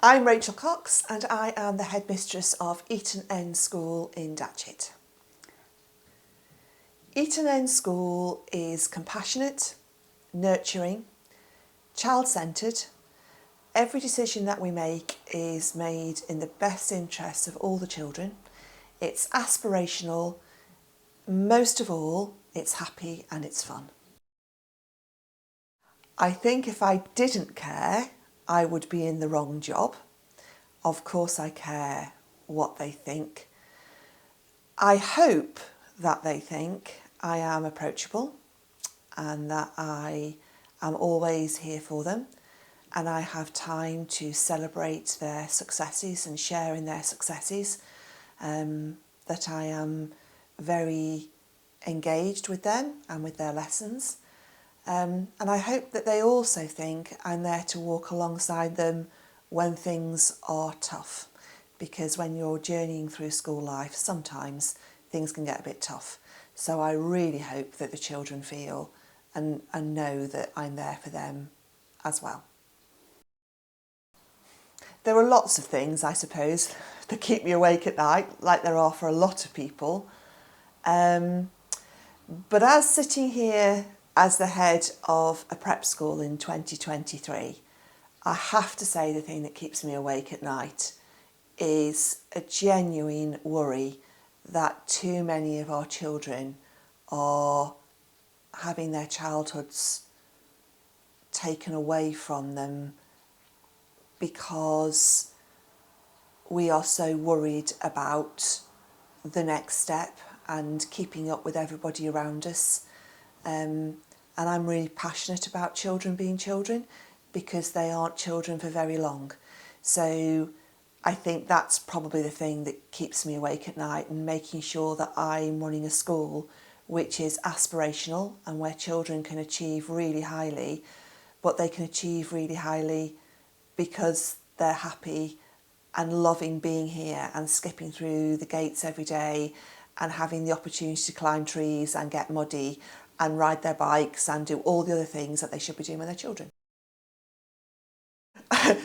I'm Rachael Cox and I am the headmistress of Eton End School in Datchet. Eton End School is compassionate, nurturing, child-centred. Every decision that we make is made in the best interests of all the children. It's aspirational. Most of all, it's happy and it's fun. I think if I didn't care, I would be in the wrong job. Of course I care what they think. I hope that they think I am approachable and that I am always here for them and I have time to celebrate their successes and share in their successes, that I am very engaged with them and with their lessons. And I hope that they also think I'm there to walk alongside them when things are tough, because when you're journeying through school life, sometimes things can get a bit tough. So I really hope that the children feel and know that I'm there for them as well. There are lots of things, I suppose, that keep me awake at night, like there are for a lot of people. But as sitting here as the head of a prep school in 2023, I have to say the thing that keeps me awake at night is a genuine worry that too many of our children are having their childhoods taken away from them because we are so worried about the next step and keeping up with everybody around us. And I'm really passionate about children being children because they aren't children for very long. So I think that's probably the thing that keeps me awake at night, and making sure that I'm running a school which is aspirational and where children can achieve really highly, but they can achieve really highly because they're happy and loving being here and skipping through the gates every day and having the opportunity to climb trees and get muddy and ride their bikes and do all the other things that they should be doing when they're children.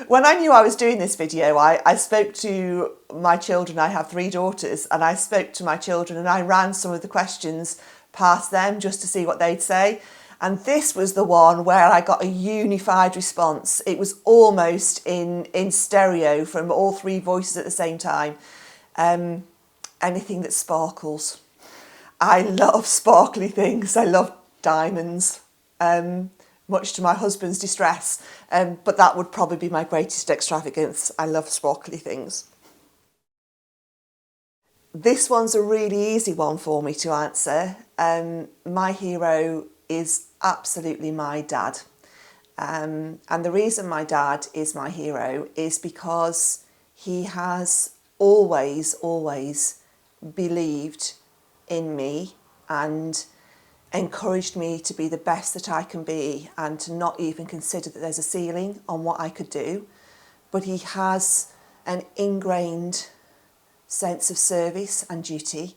When I knew I was doing this video, I spoke to my children. I have 3 daughters, and I spoke to my children and I ran some of the questions past them just to see what they'd say. And this was the one where I got a unified response. It was almost in stereo from all 3 voices at the same time. Anything that sparkles. I love sparkly things. I love diamonds, much to my husband's distress. But that would probably be my greatest extravagance. I love sparkly things. This one's a really easy one for me to answer. My hero is absolutely my dad. And the reason my dad is my hero is because he has always believed in me and encouraged me to be the best that I can be and to not even consider that there's a ceiling on what I could do. But he has an ingrained sense of service and duty.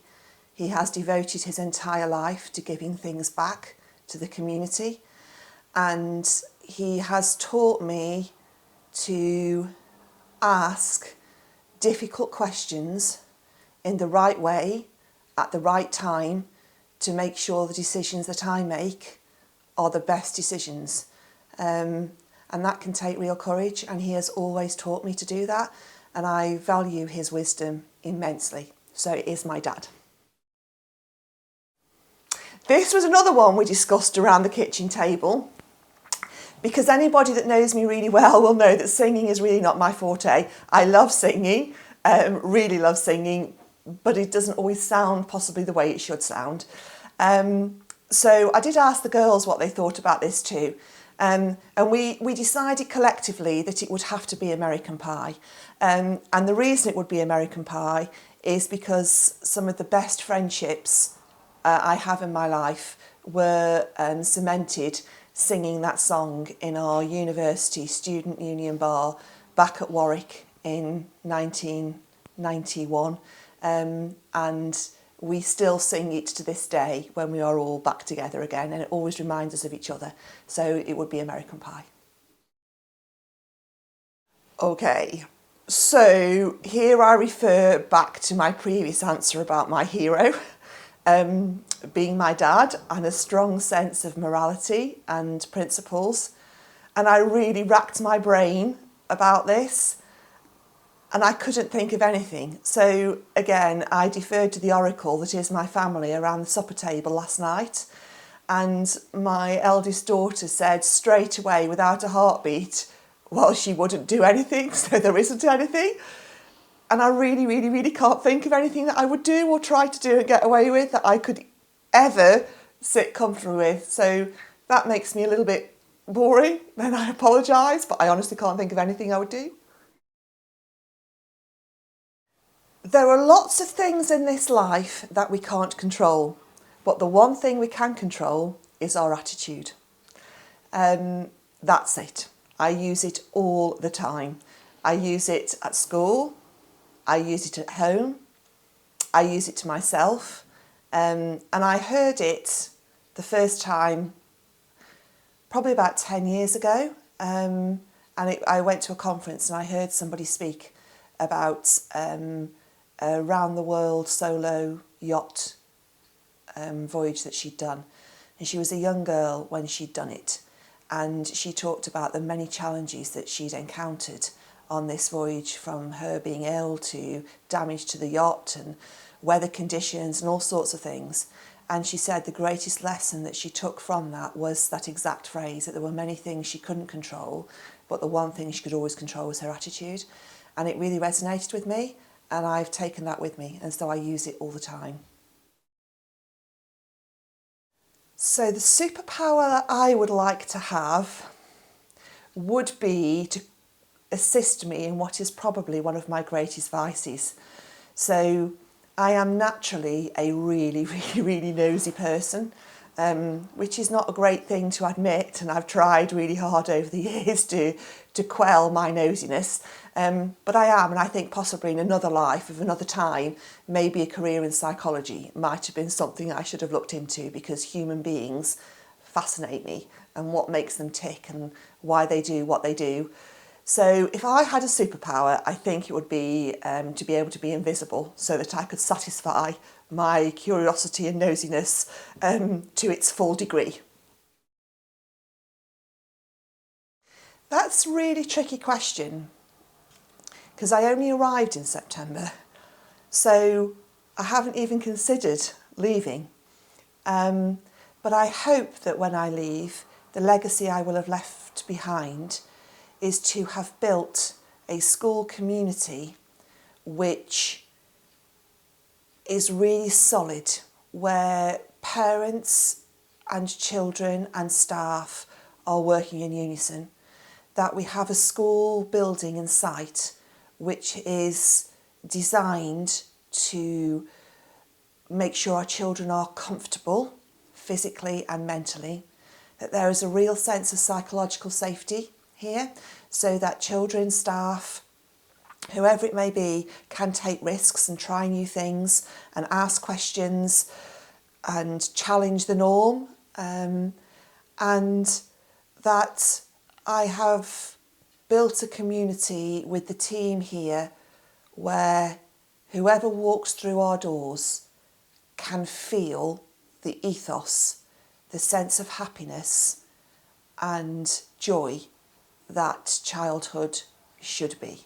He has devoted his entire life to giving things back to the community, and he has taught me to ask difficult questions in the right way at the right time to make sure the decisions that I make are the best decisions. And that can take real courage, and he has always taught me to do that, and I value his wisdom immensely. So it is my dad. This was another one we discussed around the kitchen table, because anybody that knows me really well will know that singing is really not my forte. I love singing, really love singing, but it doesn't always sound possibly the way it should sound. So I did ask the girls what they thought about this too. And we decided collectively that it would have to be American Pie. And the reason it would be American Pie is because some of the best friendships I have in my life were cemented singing that song in our university student union bar back at Warwick in 1991. And we still sing it to this day when we are all back together again, and it always reminds us of each other. So it would be American Pie. Okay, so here I refer back to my previous answer about my hero, being my dad, and a strong sense of morality and principles. And I really racked my brain about this and I couldn't think of anything. So again, I deferred to the oracle that is my family around the supper table last night. And my eldest daughter said straight away, without a heartbeat, well, she wouldn't do anything, so there isn't anything. And I really, really, really can't think of anything that I would do or try to do and get away with that I could ever sit comfortably with. So that makes me a little bit boring, and I apologise, but I honestly can't think of anything I would do. There are lots of things in this life that we can't control, but the one thing we can control is our attitude. That's it. I use it all the time. I use it at school, I use it at home, I use it to myself, and I heard it the first time probably about 10 years ago, I went to a conference and I heard somebody speak about a round the world solo yacht voyage that she'd done. And she was a young girl when she'd done it. And she talked about the many challenges that she'd encountered on this voyage, from her being ill to damage to the yacht and weather conditions and all sorts of things. And she said the greatest lesson that she took from that was that exact phrase, that there were many things she couldn't control, but the one thing she could always control was her attitude. And it really resonated with me, and I've taken that with me, and so I use it all the time. So the superpower that I would like to have would be to assist me in what is probably one of my greatest vices. So I am naturally a really, really, really nosy person, which is not a great thing to admit, and I've tried really hard over the years to quell my nosiness. But I am, and I think possibly in another life of another time, maybe a career in psychology might have been something I should have looked into, because human beings fascinate me and what makes them tick and why they do what they do. So if I had a superpower, I think it would be to be able to be invisible, so that I could satisfy my curiosity and nosiness to its full degree. That's a really tricky question, because I only arrived in September, so I haven't even considered leaving. But I hope that when I leave, the legacy I will have left behind is to have built a school community which is really solid, where parents and children and staff are working in unison, that we have a school building and site which is designed to make sure our children are comfortable physically and mentally, that there is a real sense of psychological safety here, so that children, staff, whoever it may be, can take risks and try new things and ask questions and challenge the norm, and that I have built a community with the team here where whoever walks through our doors can feel the ethos, the sense of happiness and joy that childhood should be.